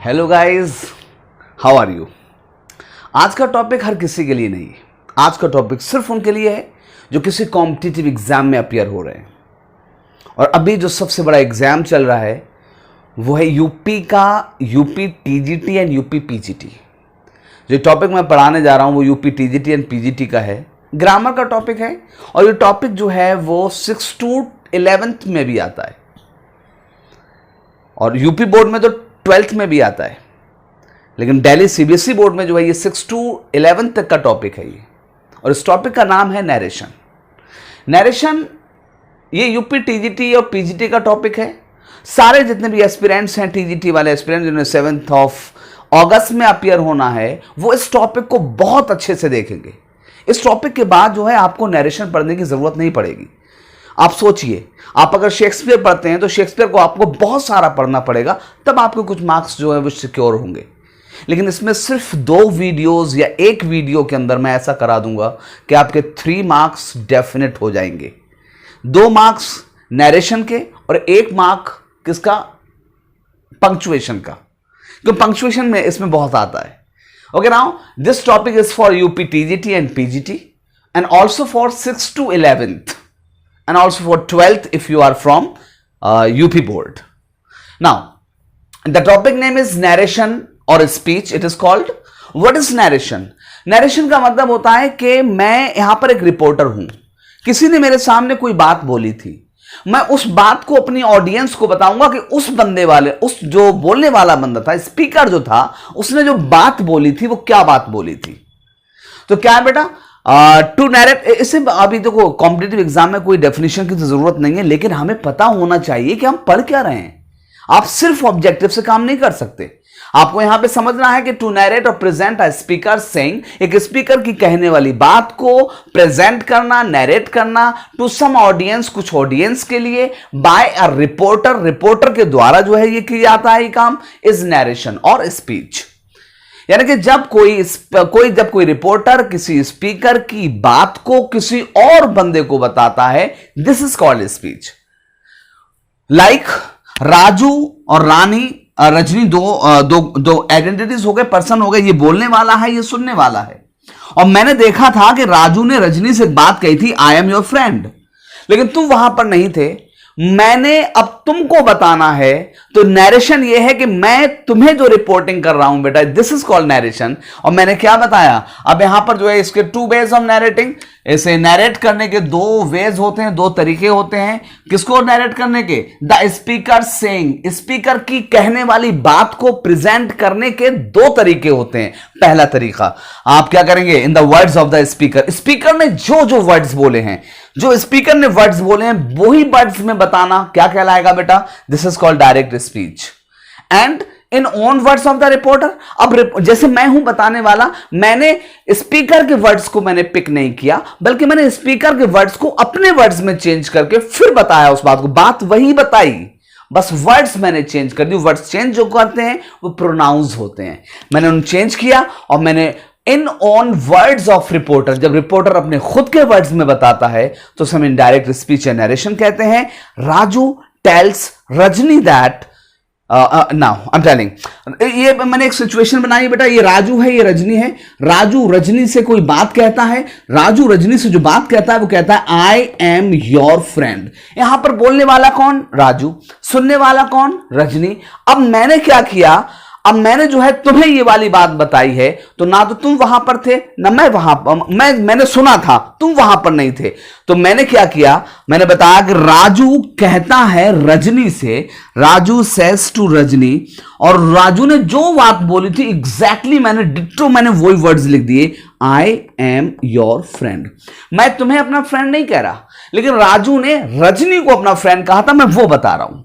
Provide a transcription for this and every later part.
Hello guys, how are you. आज का topic हर किसी के लिए नहीं है। आज का टॉपिक सिर्फ उनके लिए है जो किसी कॉम्पिटिटिव एग्जाम में अपीयर हो रहे हैं। और अभी जो सबसे बड़ा एग्जाम चल रहा है वो है यूपी का UP TGT and UP PGT. जो टॉपिक मैं पढ़ाने जा रहा हूँ वो यूपी टीजीटी एंड पीजीटी का है। ग्रामर का टॉपिक है और ये टॉपिक जो है वो 6 to 11th में भी आता है और यूपी बोर्ड में तो 12th में भी आता है, लेकिन दिल्ली सीबीएसई बोर्ड में जो है ये 6 to 11th तक का टॉपिक है ये। और इस टॉपिक का नाम है नरेशन। नरेशन ये यूपी टीजीटी और पीजीटी का टॉपिक है। सारे जितने भी एस्पिरेंट्स हैं, टीजीटी वाले एस्पिरेंट्स जिन्हें 7 अगस्त में अपीयर होना है, वो इस टॉपिक को बहुत अच्छे से देखेंगे। इस टॉपिक के बाद जो है आपको नरेशन पढ़ने की जरूरत नहीं पड़ेगी। आप सोचिए, आप अगर शेक्सपियर पढ़ते हैं तो शेक्सपियर को आपको बहुत सारा पढ़ना पड़ेगा, तब आपके कुछ मार्क्स जो है वो सिक्योर होंगे। लेकिन इसमें सिर्फ 2 वीडियोस या 1 वीडियो के अंदर मैं ऐसा करा दूंगा कि आपके 3 मार्क्स डेफिनेट हो जाएंगे। 2 मार्क्स नरेशन के और 1 मार्क किसका? पंक्चुएशन का, क्योंकि पंक्चुएशन में इसमें बहुत आता है। Okay, now this topic is for UP TGT and PGT and also for 6 to 11th and also for 12th if you are from UP board. Now, the topic name is narration or speech. It is called. What is narration? Narration का मतलब होता है कि मैं यहां पर एक reporter हूं, किसी ने मेरे सामने कोई बात बोली थी, मैं उस बात को अपनी ऑडियंस को बताऊंगा कि उस बंदे वाले, उस जो बोलने वाला बंदा था, स्पीकर जो था, उसने जो बात बोली थी वो क्या बात बोली थी। तो क्या है बेटा, टू नैरेट। इसे अभी देखो कॉम्पिटिटिव एग्जाम में कोई डेफिनेशन की तो जरूरत नहीं है, लेकिन हमें पता होना चाहिए कि हम पढ़ क्या रहे हैं। आप सिर्फ ऑब्जेक्टिव से काम नहीं कर सकते। आपको यहां पे समझना है कि टू नैरेट और प्रेजेंट अ स्पीकर सेइंग, एक स्पीकर की कहने वाली बात को प्रेजेंट करना, नैरेट करना टू सम ऑडियंस, कुछ ऑडियंस के लिए, बाय अ रिपोर्टर, रिपोर्टर के द्वारा जो है ये किया जाता है ये काम, इज नैरेशन और स्पीच। यानी कि जब कोई रिपोर्टर किसी स्पीकर की बात को किसी और बंदे को बताता है, this is called speech. Like Raju और रानी, रजनी, दो आइडेंटिटीज हो गए, पर्सन हो गए। ये बोलने वाला है, ये सुनने वाला है। और मैंने देखा था कि राजू ने रजनी से बात कही थी, आई एम योर फ्रेंड, लेकिन तुम वहां पर नहीं थे। मैंने अब तुमको बताना है, तो नैरेशन ये है कि मैं तुम्हें जो रिपोर्टिंग कर रहा हूं बेटा, दिस इज कॉल्ड नैरेशन। और मैंने क्या बताया, अब यहां पर जो है इसके 2 वेज ऑफ नैरेटिंग, इसे नैरेट करने के 2 वेज होते हैं, 2 तरीके होते हैं। किसको नैरेट करने के? द स्पीकर सेइंग, स्पीकर की कहने वाली बात को प्रेजेंट करने के 2 तरीके होते हैं। पहला तरीका आप क्या करेंगे, in the words of the speaker, speaker ने जो वर्ड्स बोले हैं, जो स्पीकर ने वर्ड्स बोले हैं वही वर्ड्स में बताना, क्या कहलाएगा बेटा, this is called direct speech. And in own words of the reporter, अब जैसे मैं हूं बताने वाला, मैंने स्पीकर के वर्ड्स को मैंने पिक नहीं किया, बल्कि मैंने स्पीकर के वर्ड्स को अपने वर्ड्स में चेंज करके फिर बताया उस बात को, बात वही बताई, बस वर्ड्स मैंने चेंज कर दी। वर्ड्स चेंज जो करते हैं वो प्रोनाउंस होते हैं, मैंने उन चेंज किया और मैंने in on words of reporter, जब रिपोर्टर अपने खुद के वर्ड्स में बताता है तो हम इनडायरेक्ट स्पीच या नरेशन कहते हैं। Raju tells Rajni that, now I am telling, ये मैंने एक सिचुएशन बनाई बेटा, ये राजू है, ये रजनी है। राजू रजनी से कोई बात कहता है, राजू रजनी से जो बात कहता है वो कहता है आई एम योर फ्रेंड। यहां पर बोलने वाला कौन? राजू। सुनने वाला कौन? रजनी। अब मैंने क्या किया, अब मैंने जो है तुम्हें ये वाली बात बताई है, तो ना तो तुम वहां पर थे ना मैं वहां पर, मैंने सुना था, तुम वहां पर नहीं थे। तो मैंने क्या किया, मैंने बताया कि राजू कहता है रजनी से, राजू सेज टू रजनी, और राजू ने जो बात बोली थी एग्जैक्टली मैंने डिट्टो मैंने वही वर्ड्स लिख दिए, आई एम योर फ्रेंड। मैं तुम्हें अपना फ्रेंड नहीं कह रहा, लेकिन राजू ने रजनी को अपना फ्रेंड कहा था, मैं वो बता रहा हूं।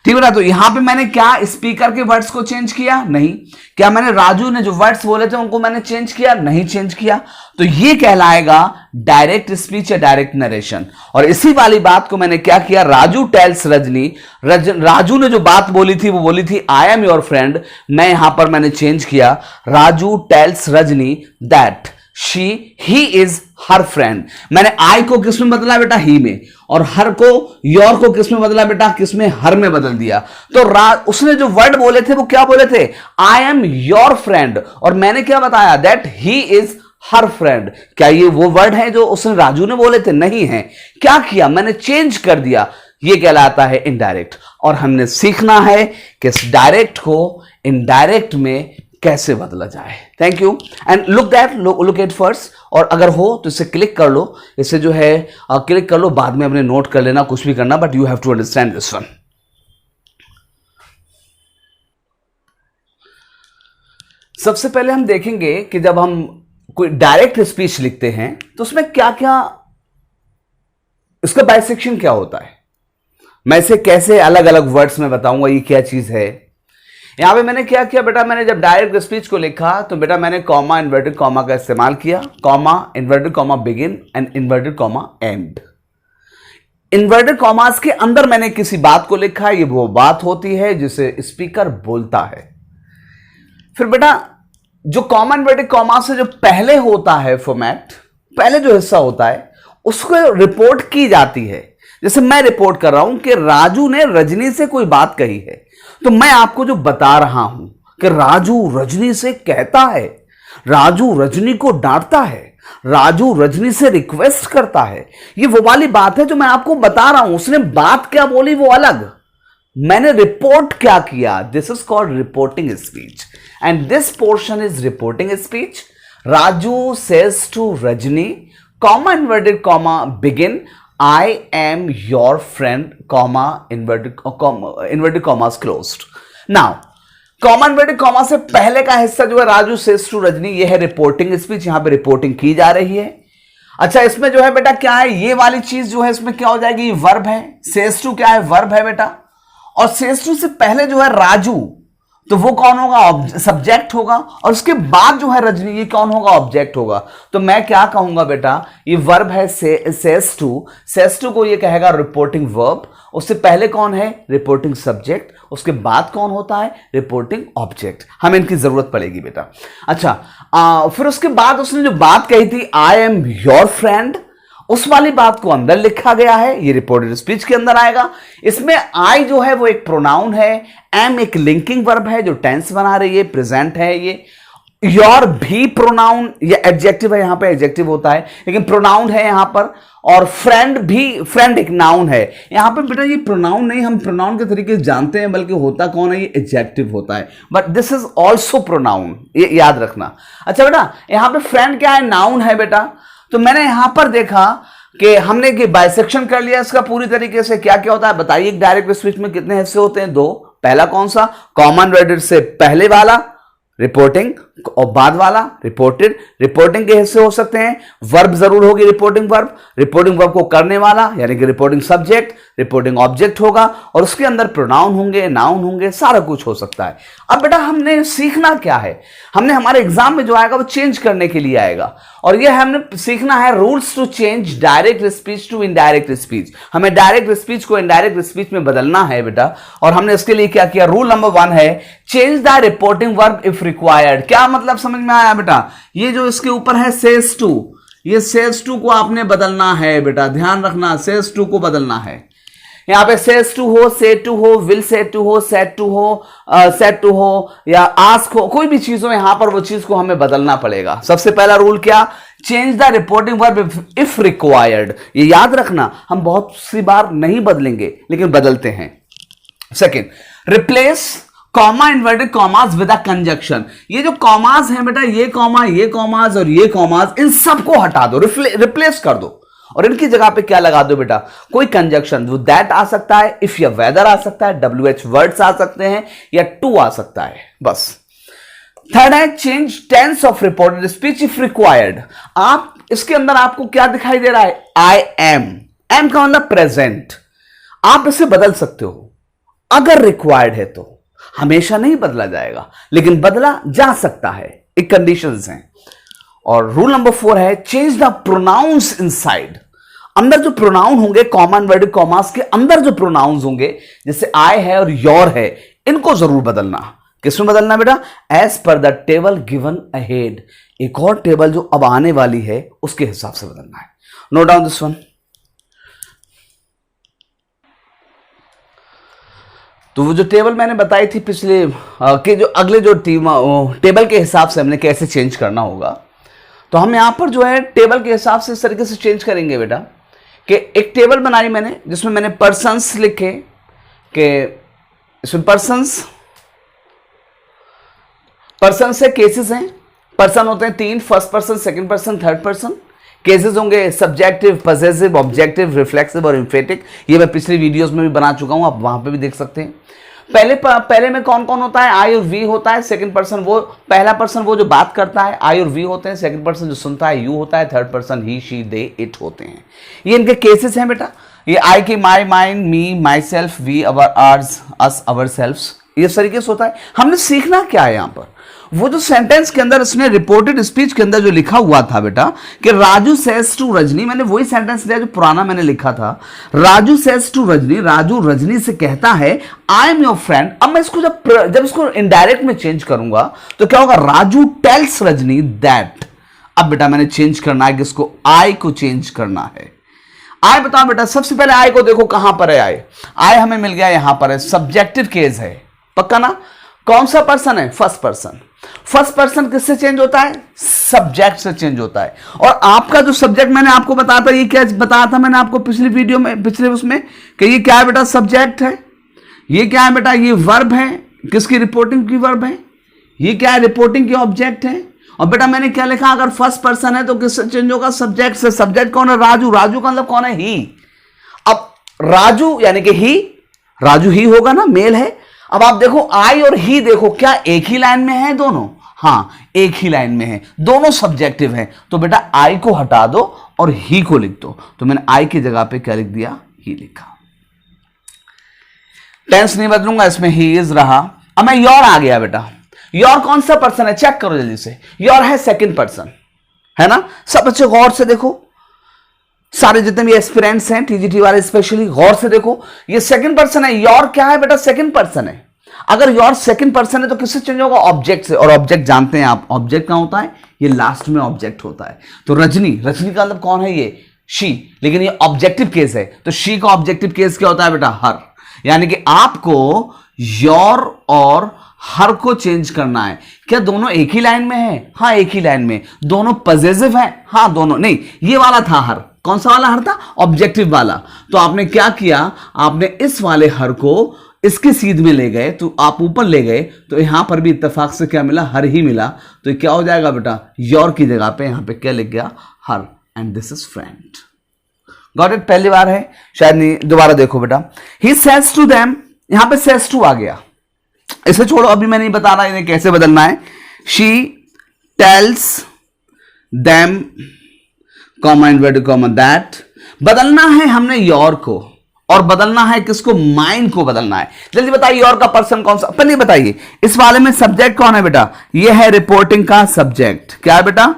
ठीक है ना। तो यहां पे मैंने क्या स्पीकर के वर्ड्स को चेंज किया? नहीं। क्या मैंने राजू ने जो वर्ड्स बोले थे उनको मैंने चेंज किया? नहीं चेंज किया। तो ये कहलाएगा डायरेक्ट स्पीच या डायरेक्ट नरेशन। और इसी वाली बात को मैंने क्या किया, राजू टेल्स रजनी, राजू ने जो बात बोली थी वो बोली थी आई एम योर फ्रेंड, मैं यहां पर मैंने चेंज किया Raju tells Rajni that she, he is her friend. मैंने आई को किस में बदला बेटा? ही में। और हर को, योर को किस में बदला बेटा? किस में? हर में बदल दिया। तो उसने जो वर्ड बोले थे वो क्या बोले थे? I am your friend. और मैंने क्या बताया? That he is her friend. क्या ये वो वर्ड है जो उसने, राजू ने बोले थे? नहीं है। क्या किया? मैंने चेंज कर दिया। ये कहलाता है इनडायरेक्ट। और हमने सीखना है कि इस डायरेक्ट को इनडायरेक्ट में कैसे बदला जाए। Thank you and look at first. और अगर हो तो इसे क्लिक कर लो, इसे जो है क्लिक कर लो, बाद में अपने नोट कर लेना, कुछ भी करना, but you have to understand this one. सबसे पहले हम देखेंगे कि जब हम कोई डायरेक्ट स्पीच लिखते हैं तो उसमें क्या क्या, इसका बाइसेक्शन क्या होता है, मैं इसे कैसे अलग अलग वर्ड्स में बताऊंगा ये क्या चीज है। यहां पे मैंने क्या किया बेटा? मैंने जब डायरेक्ट स्पीच को लिखा तो बेटा मैंने कॉमा, इन्वर्टेड कॉमा का इस्तेमाल किया। Comma, inverted comma begin and inverted comma and. Inverted commas के अंदर मैंने किसी बात को लिखा, ये वो बात होती है जिसे स्पीकर बोलता है। फिर बेटा जो कॉमा इन्वर्टेड कॉमा से जो पहले होता है फॉर्मेट, पहले जो हिस्सा होता है उसको रिपोर्ट की जाती है। जैसे मैं रिपोर्ट कर रहा हूं कि राजू ने रजनी से कोई बात कही है, तो मैं आपको जो बता रहा हूं कि राजू रजनी से कहता है, राजू रजनी को डांटता है, राजू रजनी से रिक्वेस्ट करता है, ये वो वाली बात है जो मैं आपको बता रहा हूं। उसने बात क्या बोली वो अलग, मैंने रिपोर्ट क्या किया। This is called reporting speech and this portion is reporting speech. Raju says to Rajni, comma inverted comma begin, I am your friend, comma, inverted commas closed. Now, comma inverted comma से पहले का हिस्सा जो है राजू सेज टू रजनी, ये है reporting speech, यहां पे रिपोर्टिंग की जा रही है। अच्छा, इसमें जो है बेटा क्या है, ये वाली चीज जो है इसमें क्या हो जाएगी? ये वर्ब है। सेज टू क्या है? वर्ब है बेटा। और सेज टू से पहले जो है राजू, तो वो कौन होगा? सब्जेक्ट होगा। और उसके बाद जो है रजनी, ये कौन होगा? ऑब्जेक्ट होगा। तो मैं क्या कहूंगा बेटा? ये वर्ब है सेज टू, सेज टू को ये कहेगा रिपोर्टिंग वर्ब। उससे पहले कौन है? Reporting subject. उसके बाद कौन होता है? Reporting object. हमें इनकी जरूरत पड़ेगी बेटा। अच्छा, फिर उसके बाद उसने जो बात कही थी आई एम योर फ्रेंड, उस वाली बात को अंदर लिखा गया है, ये रिपोर्टेड स्पीच के अंदर आएगा। इसमें आई जो है वो एक प्रोनाउन है, एम एक लिंकिंग वर्ब है जो टेंस बना रही है, प्रेजेंट है ये। योर भी प्रोनाउन, ये एडजेक्टिव है, यहां पे एडजेक्टिव होता है लेकिन प्रोनाउन है यहां पर। और फ्रेंड भी, फ्रेंड एक नाउन है। यहां पे बेटा ये प्रोनाउन नहीं, हम प्रोनाउन के तरीके से जानते हैं, बल्कि होता कौन है? ये एडजेक्टिव होता है, but this is also pronoun, ये याद रखना। अच्छा बेटा, यहां पे फ्रेंड क्या है? नाउन है बेटा। तो मैंने यहां पर देखा कि हमने कि बाइसेक्शन कर लिया इसका पूरी तरीके से। क्या क्या होता है बताइए? डायरेक्ट स्पीच में कितने हिस्से होते हैं? 2। पहला कौन सा? कॉमन इन्वर्टेड से पहले वाला रिपोर्टिंग, और बाद वाला रिपोर्टेड। रिपोर्टिंग के हिस्से हो सकते हैं, वर्ब जरूर होगी, रिपोर्टिंग वर्ब, रिपोर्टिंग वर्ब को करने वाला यानी कि रिपोर्टिंग सब्जेक्ट, रिपोर्टिंग ऑब्जेक्ट होगा, और उसके अंदर प्रोनाउन होंगे, नाउन होंगे, सारा कुछ हो सकता है। अब बेटा हमने सीखना क्या है? हमने हमारे एग्जाम में जो आएगा वो चेंज करने के लिए आएगा, और ये हमने सीखना है rules to change direct speech to indirect speech. हमें डायरेक्ट स्पीच को इनडायरेक्ट स्पीच में बदलना है बेटा। और हमने इसके लिए क्या किया? रूल नंबर 1 है change the reporting verb if required. क्या मतलब समझ में आया बेटा? ये जो इसके ऊपर है सेज टू, ये सेज टू को आपने बदलना है बेटा, ध्यान रखना, सेज टू को बदलना है। यहां पे सेज टू हो, से टू हो, विल से टू हो, सेट टू हो, सेट टू हो, या आस्क हो, कोई भी चीज हो, यहां पर वो चीज को हमें बदलना पड़ेगा। सबसे पहला रूल क्या? Change the reporting verb if required. ये याद रखना, हम बहुत सी बार नहीं बदलेंगे लेकिन बदलते हैं। Second, replace comma inverted commas with a conjunction. ये जो कॉमास है बेटा, ये कॉमास और ये कॉमास, इन सबको हटा दो, रिप्लेस कर दो, और इनकी जगह पे क्या लगा दो बेटा? कोई कंजक्शन। वो दैट आ सकता है, इफ या वेदर आ सकता है, WH वर्ड्स आ सकते हैं, या टू आ सकता है, बस। थर्ड है change tense of reported speech if required. आप इसके अंदर आपको क्या दिखाई दे रहा है? आई एम का मतलब प्रेजेंट। आप इसे बदल सकते हो अगर रिक्वायर्ड है, तो हमेशा नहीं बदला जाएगा लेकिन बदला जा सकता है, एक कंडीशंस हैं। और रूल नंबर 4 है चेंज द प्रोनाउंस इनसाइड। अंदर जो प्रोनाउन होंगे, कॉमन वर्ड कॉमास के अंदर जो प्रोनाउंस होंगे, जैसे आई है और योर है, इनको जरूर बदलना। किसमें बदलना बेटा? As per the table given ahead, एक और टेबल जो अब आने वाली है उसके हिसाब से बदलना है। Note down this one. तो वो जो टेबल मैंने बताई थी पिछले कि जो अगले जो टेबल के हिसाब से हमने कैसे चेंज करना होगा, तो हम यहां पर जो है टेबल के हिसाब से इस तरीके से चेंज करेंगे बेटा कि एक टेबल बनाई मैंने जिसमें मैंने पर्सन्स लिखे कि इसमें पर्सन्स से केसेस हैं। पर्सन होते हैं 3, first person, second person, third person. Cases होंगे सब्जेक्टिव, पजेसिव, ऑब्जेक्टिव, रिफ्लेक्सिव और इम्फेटिक। ये मैं पिछली वीडियोस में भी बना चुका हूं, आप वहां पे भी देख सकते हैं। पहले में कौन कौन होता है? आई और वी होता है। सेकंड पर्सन वो, पहला पर्सन वो जो बात करता है, आई और वी होते हैं। सेकंड पर्सन जो सुनता है, यू होता है। Third person he, she, they, it होते हैं। ये इनके केसेस हैं बेटा। ये आई की my, mine, me, myself, we, our, ours, us, ourselves, ये तरीके से होता है। हमने सीखना क्या है यहां पर? वो जो सेंटेंस के अंदर इसने रिपोर्टेड स्पीच के अंदर जो लिखा हुआ था बेटा कि राजू सेज टू रजनी, मैंने वही सेंटेंस लिया जो पुराना मैंने लिखा था। राजू सेज टू रजनी, राजू रजनी से कहता है आई एम योर फ्रेंड। अब मैं इसको जब इसको इनडायरेक्ट में चेंज करूंगा तो क्या होगा? Raju tells Rajni that. अब बेटा मैंने चेंज करना है, किसको? आई को चेंज करना है। आई बताओ बेटा, सबसे पहले आई को देखो कहां पर है। आई हमें मिल गया यहां पर है, सब्जेक्टिव केस है, पक्का ना? कौन सा पर्सन है? First person. फर्स्ट पर्सन किससे चेंज होता है? सब्जेक्ट से चेंज होता है। और आपका जो सब्जेक्ट मैंने आपको बताया था, ये क्या बताया था मैंने आपको पिछली वीडियो में, पिछले उसमें, कि ये क्या है बेटा? सब्जेक्ट है। ये क्या है बेटा? ये वर्ब है। किसकी? रिपोर्टिंग की वर्ब है। ये क्या है? रिपोर्टिंग की ऑब्जेक्ट है। और बेटा मैंने क्या लिखा? अगर फर्स्ट पर्सन है तो किससे चेंज होगा? सब्जेक्ट से। सब्जेक्ट कौन है? राजू। राजू का मतलब कौन है? ही। अब राजू यानी कि ही, राजू ही होगा ना, मेल है। अब आप देखो आई और ही, देखो क्या एक ही लाइन में है दोनों? हाँ, एक ही लाइन में है, दोनों सब्जेक्टिव है। तो बेटा आई को हटा दो और ही को लिख दो। तो मैंने आई की जगह पे क्या लिख दिया? ही लिखा। टेंस नहीं बदलूंगा, इसमें ही इज रहा। अब मैं योर आ गया बेटा। योर कौन सा पर्सन है? चेक करो जल्दी से। योर है सेकंड पर्सन, है ना? सब बच्चे गौर से देखो, सारे जितने भी एस्पिरेंट्स हैं टीजीटी वाले स्पेशली गौर से देखो, ये सेकंड पर्सन है। योर क्या है बेटा? सेकंड पर्सन है। अगर योर सेकंड पर्सन है तो किससे चेंज होगा? ऑब्जेक्ट से। और ऑब्जेक्ट जानते हैं आप, ऑब्जेक्ट कहां होता है? ये लास्ट में ऑब्जेक्ट होता है। तो रजनी, रजनी का मतलब कौन है? ये शी, लेकिन ये ऑब्जेक्टिव केस है। तो शी का ऑब्जेक्टिव केस क्या होता है बेटा? हर। यानी कि आपको योर और हर को चेंज करना है। क्या दोनों एक ही लाइन में है? हाँ, एक ही लाइन में। दोनों पॉजिटिव है? हाँ, दोनों नहीं। ये वाला था हर, कौन सा वाला हर था? ऑब्जेक्टिव वाला। तो आपने क्या किया? आपने इस वाले हर को इसके सीध में ले गए, तो आप ऊपर ले गए, तो यहां पर भी इत्तेफाक से क्या मिला? हर ही मिला। तो क्या हो जाएगा बेटा? योर की जगह पे यहां पे क्या लिख गया? Her. And this is friend. Got it? पहली बार है शायद नहीं, दोबारा देखो बेटा। ही सेज टू देम, यहां पे सेज टू आ गया। इसे छोड़ो, अभी मैं नहीं बता रहा इन्हें कैसे बदलना है। She tells them, comma inverted comma that. बदलना है हमने योर को, और बदलना है किसको? माइंड को बदलना है। जल्दी बताइए योर का पर्सन कौन सा? पहले बताइए इस वाले में सब्जेक्ट कौन है बेटा? ये है रिपोर्टिंग का सब्जेक्ट। क्या है बेटा?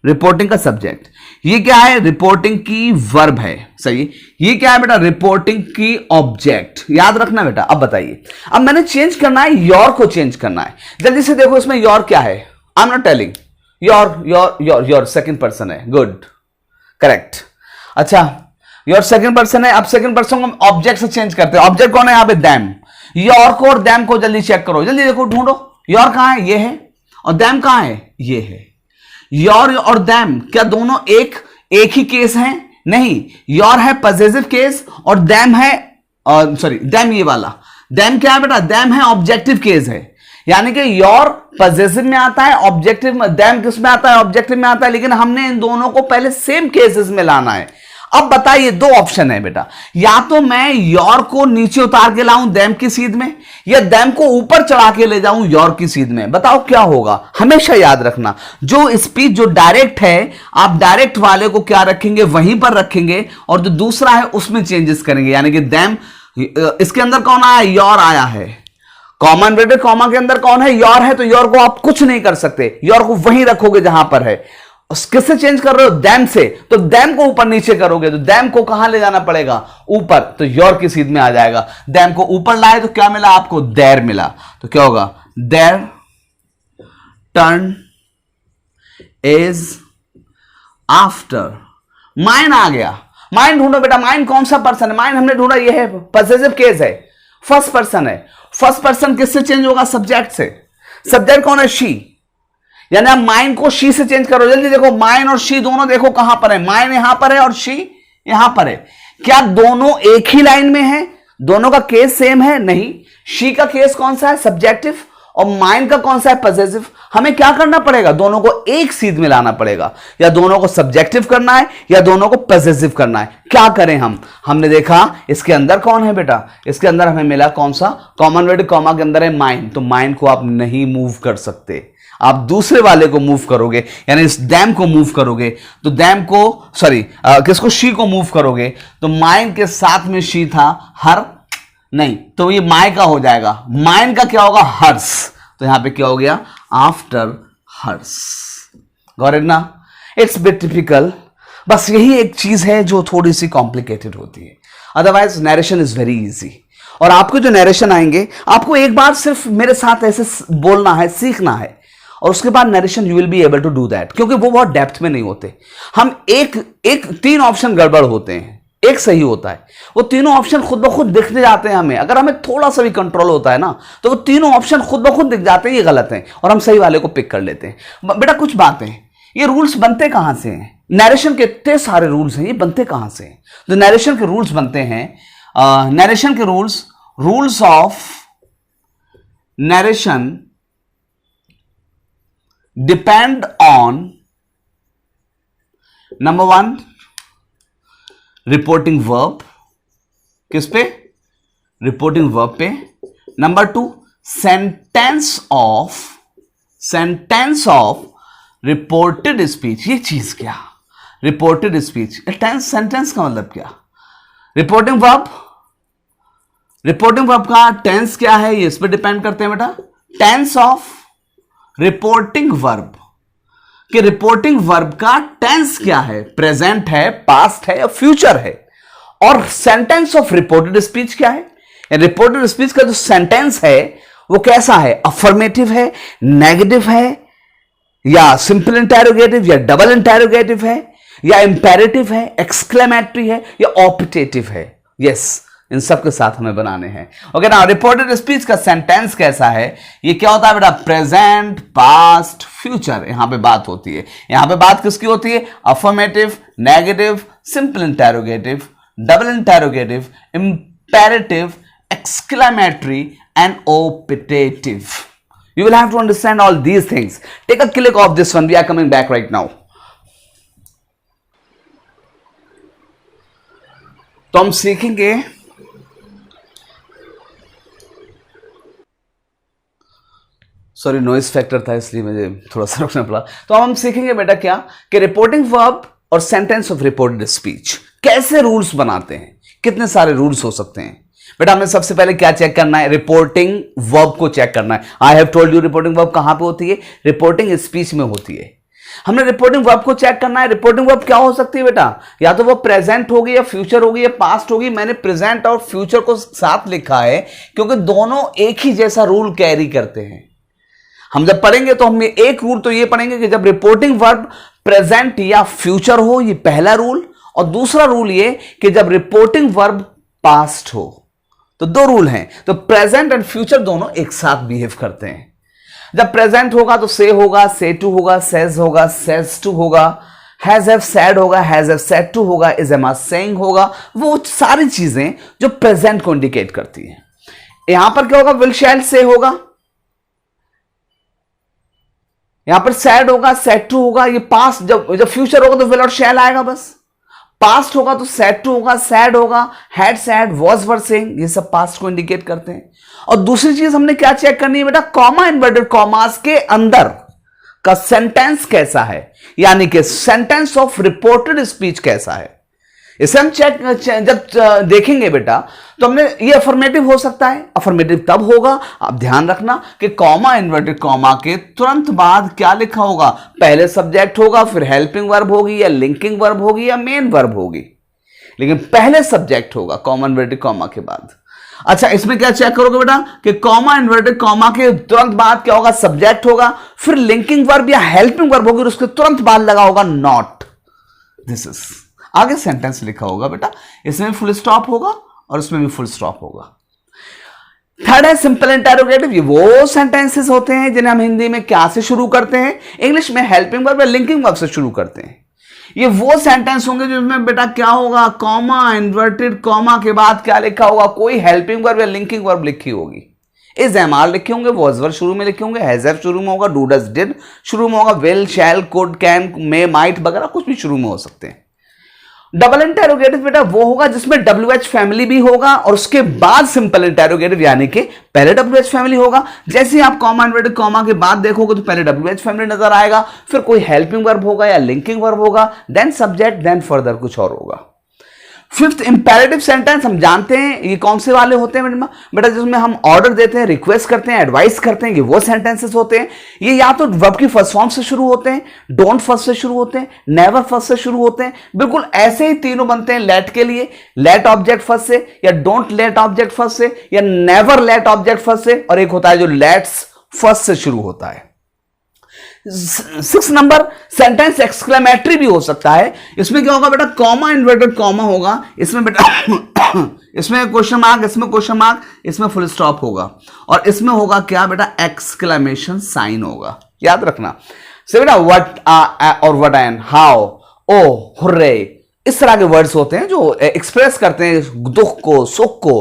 रिपोर्टिंग का सब्जेक्ट। ये क्या है? रिपोर्टिंग की वर्ब है, सही। ये क्या है बेटा? रिपोर्टिंग की ऑब्जेक्ट। याद रखना बेटा। अब बताइए, अब मैंने चेंज करना है, योर को चेंज करना है। जल्दी से देखो इसमें योर क्या है? I am not telling. Your your your your second person है। Good, correct. अच्छा, योर सेकंड पर्सन है। अब सेकंड पर्सन को हम ऑब्जेक्ट से चेंज करते हैं। ऑब्जेक्ट कौन है यहां पे? दैम। योर को और दैम को जल्दी चेक करो, जल्दी देखो, ढूंढो। योर कहां है? ये है। और दैम कहां है? ये है। योर और दैम क्या दोनों एक ही केस हैं? नहीं, योर है पॉजिटिव केस और दैम है, सॉरी दैम ये वाला। दैम क्या है बेटा? दैम है ऑब्जेक्टिव केस है। यानी कि योर पॉजिटिव में आता है, ऑब्जेक्टिव में, दैम किस में आता है? ऑब्जेक्टिव में आता है। लेकिन हमने इन दोनों को पहले सेम केसेस में लाना है। अब बताइए, दो ऑप्शन है बेटा, या तो मैं योर को नीचे उतार के लाऊं दैम की सीध में, या दैम को ऊपर चढ़ा के ले जाऊं योर की सीध में। बताओ क्या होगा? हमेशा याद रखना, जो स्पीच जो डायरेक्ट है, आप डायरेक्ट वाले को क्या रखेंगे? वहीं पर रखेंगे, और जो दूसरा है उसमें चेंजेस करेंगे। यानी कि दैम, इसके अंदर कौन आया? योर आया है। कॉमा इन्वर्टेड कॉमा के अंदर कौन है? योर है। तो योर को आप कुछ नहीं कर सकते, योर को वहीं रखोगे जहां पर है। किससे चेंज कर रहे हो? दैम से। तो दैम को ऊपर नीचे करोगे तो दैम को कहां ले जाना पड़ेगा? ऊपर। तो योर की सीध में आ जाएगा। दैम को ऊपर लाए तो क्या मिला आपको? देर मिला। तो क्या होगा? Their turn is after. Mine आ गया, माइन ढूंढो बेटा, माइन कौन सा पर्सन है? माइन हमने ढूंढा, ये है पॉसेसिव केस है, फर्स्ट पर्सन है। फर्स्ट पर्सन किससे चेंज होगा? सब्जेक्ट से। सब्जेक्ट कौन है? शी। यानी आप माइन को शी से चेंज करो। जल्दी देखो, माइन और शी दोनों देखो कहां पर है। माइन यहां पर है और शी यहां पर है। क्या दोनों एक ही लाइन में है? दोनों का केस सेम है? नहीं। शी का केस कौन सा है? सब्जेक्टिव। और माइन का कौन सा है? पॉसेसिव। हमें क्या करना पड़ेगा? दोनों को एक सीध में लाना पड़ेगा। या दोनों को सब्जेक्टिव करना है या दोनों को पॉसेसिव करना है। क्या करें हम? हमने देखा इसके अंदर कौन है बेटा? इसके अंदर हमें मिला कौन सा? कॉमनवेल्थ कॉमा के अंदर है माइन। तो माइन को आप नहीं मूव कर सकते, आप दूसरे वाले को मूव करोगे, यानी इस डैम को मूव करोगे। तो डैम को किसको? शी को मूव करोगे। तो माइन के साथ में शी था, हर नहीं, तो ये माय का हो जाएगा। माइन का क्या होगा? हर्स। तो यहां पे क्या हो गया? After hers. गॉट इट ना? It's bit typical. बस यही एक चीज है जो थोड़ी सी कॉम्प्लिकेटेड होती है, otherwise narration is very easy. और आपको जो नरेशन आएंगे, आपको एक बार सिर्फ मेरे साथ ऐसे बोलना है, सीखना है, और उसके बाद narration you will be able to do that, क्योंकि वो बहुत डेप्थ में नहीं होते। हम एक 3 ऑप्शन गड़बड़ होते हैं, एक सही होता है। वो तीनों ऑप्शन खुद ब खुद दिखने जाते हैं हमें। अगर हमें थोड़ा सा भी कंट्रोल होता है ना, तो वो तीनों ऑप्शन खुद ब खुद दिख जाते हैं ये गलत हैं, और हम सही वाले को पिक कर लेते हैं। बेटा कुछ बातें, ये रूल्स बनते कहां से हैं? नरेशन के इतने सारे रूल्स हैं, ये बनते कहां से हैं? जो नरेशन के रूल्स बनते हैं, नरेशन के rules of narration depend on number 1 reporting verb. किस पे? रिपोर्टिंग वर्ब पे। Number 2 sentence of reported speech. ये चीज क्या? रिपोर्टेड स्पीच, टेंस, सेंटेंस का मतलब क्या? रिपोर्टिंग वर्ब का टेंस क्या है, ये इस पर डिपेंड करते हैं बेटा। टेंस ऑफ रिपोर्टिंग वर्ब कि रिपोर्टिंग वर्ब का टेंस क्या है, प्रेजेंट है, पास्ट है या फ्यूचर है। और सेंटेंस ऑफ रिपोर्टेड स्पीच क्या है? रिपोर्टेड स्पीच का जो सेंटेंस है वो कैसा है? अफर्मेटिव है, नेगेटिव है, या सिंपल इंटेरोगेटिव, या डबल इंटेरोगेटिव है, या इंपेरेटिव है, एक्सक्लेमेटरी है, या ऑप्टेटिव है। यस, इन सब के साथ हमें बनाने हैं। ओके ना? रिपोर्टेड स्पीच का सेंटेंस कैसा है? ये क्या होता है बेटा? Present, past, future. यहां पे बात होती है। यहां पे बात किसकी होती है? Affirmative, negative, simple interrogative, double interrogative, imperative, exclamatory and optative. You will have to understand all these things. Take a click of this one. We are coming back right now. तो हम सीखेंगे सॉरी नॉइस फैक्टर था इसलिए मुझे थोड़ा सा रुकना पड़ा। तो हम सीखेंगे बेटा क्या कि रिपोर्टिंग वर्ब और सेंटेंस ऑफ रिपोर्टेड स्पीच कैसे रूल्स बनाते हैं, कितने सारे रूल्स हो सकते हैं। बेटा हमें सबसे पहले क्या चेक करना है? रिपोर्टिंग वर्ब को चेक करना है। I have told you reporting verb कहां पे होती है? रिपोर्टिंग स्पीच में होती है। हमने रिपोर्टिंग वर्ब को चेक करना है। रिपोर्टिंग वर्ब क्या हो सकती है बेटा? या तो वो प्रेजेंट होगी, या फ्यूचर होगी, या पास्ट होगी। मैंने प्रेजेंट और फ्यूचर को साथ लिखा है क्योंकि दोनों एक ही जैसा रूल कैरी करते हैं। हम जब पढ़ेंगे तो हम एक रूल तो ये पढ़ेंगे कि जब रिपोर्टिंग वर्ब प्रेजेंट या फ्यूचर हो, ये पहला रूल, और दूसरा रूल ये कि जब रिपोर्टिंग वर्ब पास्ट हो। तो 2 रूल हैं। तो प्रेजेंट एंड फ्यूचर दोनों एक साथ बिहेव करते हैं। जब प्रेजेंट होगा तो से होगा, से टू होगा, सेज होगा, सेज टू होगा, हैज हैव सेड होगा, हैज हैव सेड टू होगा, इज एम आ सेइंग होगा। वो सारी चीजें जो प्रेजेंट को इंडिकेट करती हैं। यहां पर क्या होगा? विल शैल से होगा, यहां पर सैड होगा, सेड टू होगा। ये पास्ट, जब फ्यूचर होगा तो विल और शैल आएगा बस। पास्ट होगा तो सेड टू होगा, सैड होगा, had sad, was were saying, ये सब पास्ट को इंडिकेट करते हैं। और दूसरी चीज हमने क्या चेक करनी है बेटा? कॉमा इन्वर्टेड कॉमास के अंदर का सेंटेंस कैसा है, यानी कि सेंटेंस ऑफ रिपोर्टेड स्पीच कैसा है। इसे हम जब देखेंगे बेटा तो हमने ये अफर्मेटिव हो सकता है। अफर्मेटिव तब होगा, आप ध्यान रखना कि कॉमा इन्वर्टेड कॉमा के तुरंत बाद क्या लिखा होगा? पहले सब्जेक्ट होगा, फिर हेल्पिंग वर्ब होगी, या लिंकिंग वर्ब होगी, या मेन वर्ब होगी, लेकिन पहले सब्जेक्ट होगा कॉमा इन्वर्टेड कॉमा के बाद। अच्छा, इसमें क्या चेक करोगे बेटा कि कॉमा, इन्वर्टेड कॉमा के तुरंत बाद क्या होगा, सब्जेक्ट होगा, फिर लिंकिंग वर्ब या हेल्पिंग वर्ब होगी और उसके तुरंत बाद लगा होगा नॉट। दिस इज, आगे सेंटेंस लिखा होगा बेटा, इसमें फुल स्टॉप होगा और उसमें भी फुल स्टॉप होगा। थर्ड है सिंपल इंटरोगेटिव। ये वो सेंटेंसेस होते हैं जिन्हें हम हिंदी में क्या से शुरू करते हैं, इंग्लिश में हेल्पिंग वर्ब या लिंकिंग वर्ब से शुरू करते हैं। ये वो सेंटेंस होंगे जिसमें बेटा क्या होगा, कॉमा, इन्वर्टेड कॉमा के बाद क्या लिखा होगा, कोई हेल्पिंग वर्ब या लिंकिंग वर्ब लिखी होगी। इज एम आर लिखे होंगे, वॉज वर शुरू में लिखे होंगे, हैज हैव शुरू में होगा, डू डज डिड शुरू में होगा, will, shall, could, can, may, might वगैरह कुछ भी शुरू में हो सकते हैं। डबल इंटेरोगेटिव बेटा वो होगा जिसमें WH फैमिली भी होगा और उसके बाद सिंपल इंटेरोगेटिव, यानी कि पहले WH फैमिली होगा। जैसे ही आप कॉमा, इन्वर्टेड कॉमा के बाद देखोगे तो पहले WH फैमिली नजर आएगा, फिर कोई हेल्पिंग वर्ब होगा या लिंकिंग वर्ब होगा, देन सब्जेक्ट, देन फर्दर कुछ और होगा। फिफ्थ इंपेरेटिव सेंटेंस हम जानते हैं ये कौन से वाले होते हैं बेटा, जिसमें हम ऑर्डर देते हैं, रिक्वेस्ट करते हैं, एडवाइस करते हैं, ये वो सेंटेंसेस होते हैं। ये या तो वर्ब की फर्स्ट फॉर्म से शुरू होते हैं, डोंट फर्स्ट से शुरू होते हैं, नेवर फर्स्ट से शुरू होते हैं, बिल्कुल ऐसे ही तीनों बनते हैं लेट के लिए, लेट ऑब्जेक्ट फर्स्ट से, या डोंट लेट ऑब्जेक्ट फर्स्ट से, या नेवर लेट ऑब्जेक्ट फर्स्ट से, और एक होता है जो लेट्स फर्स्ट से शुरू होता है। 6 नंबर सेंटेंस एक्सक्लेमेटरी भी हो सकता है। इसमें क्या होगा बेटा, कॉमा, इन्वर्टेड कॉमा होगा, इसमें बेटा इसमें क्वेश्चन मार्क, इसमें क्वेश्चन मार्क, इसमें फुल स्टॉप होगा, और इसमें होगा क्या बेटा, एक्सक्लेमेशन साइन होगा। याद रखना से बेटा व्हाट और what and, how, oh, hurray, इस तरह के वर्ड्स होते हैं जो एक्सप्रेस करते हैं दुख को, सुख को,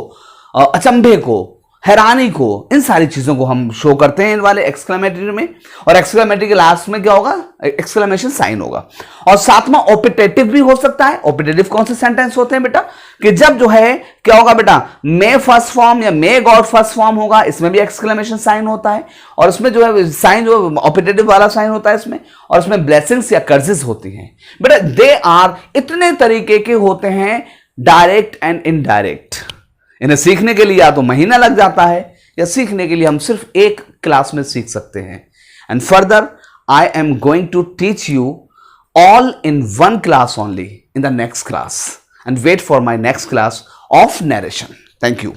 अचंभे को, हैरानी को, इन सारी चीजों को हम शो करते हैं इन वाले एक्सक्लेमेटरी में। और एक्सक्लेमेटरी के लास्ट में क्या होगा, एक्सक्लेमेशन साइन होगा। और सातवां ऑपिटेटिव भी हो सकता है। ऑपिटेटिव कौन से सेंटेंस होते हैं बेटा, कि जब जो है क्या होगा बेटा, मे फर्स्ट फॉर्म या मे गॉड फर्स्ट फॉर्म होगा, इसमें भी एक्सक्लेमेशन साइन होता है, और उसमें जो है साइन जो ऑपिटेटिव वाला साइन होता है इसमें, और उसमें ब्लेसिंग्स या कर्जेस होती हैं बेटा। दे आर, इतने तरीके के होते हैं, डायरेक्ट एंड इनडायरेक्ट। इन्हें सीखने के लिए या तो महीना लग जाता है, या सीखने के लिए हम सिर्फ एक क्लास में सीख सकते हैं। And further I am going to teach you all in one class only in the next class, and wait for my next class of narration. Thank you.